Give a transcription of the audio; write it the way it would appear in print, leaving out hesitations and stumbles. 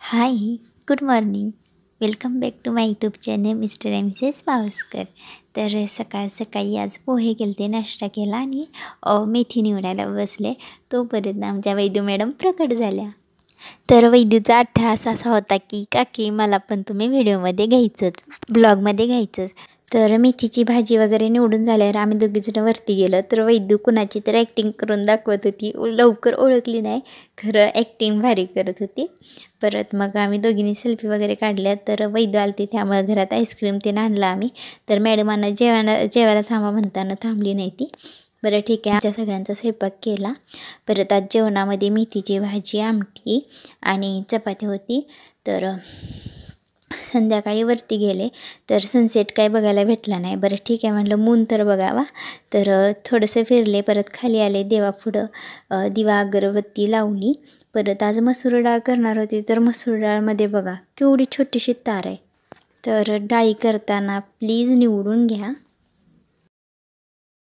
High, good morning. Welcome back to my YouTube channel mister and missus Pawaskar. तर सकाळ सकाळी आज पोहे केलते, नाश्ता केला आणि मेथी निवडायला बसले. तोपर्यंत आमच्या वैद्य मॅडम प्रकट झाल्या. तर वैद्यूचा अट्टहास असा होता की काकी मला पण तुम्ही व्हिडिओमध्ये घ्यायचंच, ब्लॉगमध्ये घ्यायचंच. तर मेथीची भाजी वगैरे निवडून झाल्यावर आम्ही दोघीजणं वरती गेलो. तर वैद्यू कुणाची तर ॲक्टिंग करून दाखवत होती. लवकर ओळखली नाही, खरं ॲक्टिंग भारी करत होती. परत मग आम्ही दोघींनी सेल्फी वगैरे काढल्या. तर वैद्य आलती, त्यामुळे घरात आईस्क्रीम ते आणलं आम्ही. तर मॅडमांना जेवायला थांबा म्हणताना थांबली नाही ती. बरं ठीक आहे, आमच्या सगळ्यांचा स्वयंपाक केला. परत आज जेवणामध्ये मेथीची भाजी, आमटी आणि चपाती होती. तर संध्याकाळी वरती गेले तर सनसेट काय बघायला भेटला नाही. बरं ठीक आहे म्हटलं, मून तर बघावा. तर थोडंसं फिरले, परत खाली आले, देवापुढं दिवा अगरबत्ती लावली. परत आज मसूर डाळ करणार होती. तर मसूर डाळमध्ये बघा केवढी छोटीशी तार आहे. तर डाळी करताना प्लीज निवडून घ्या.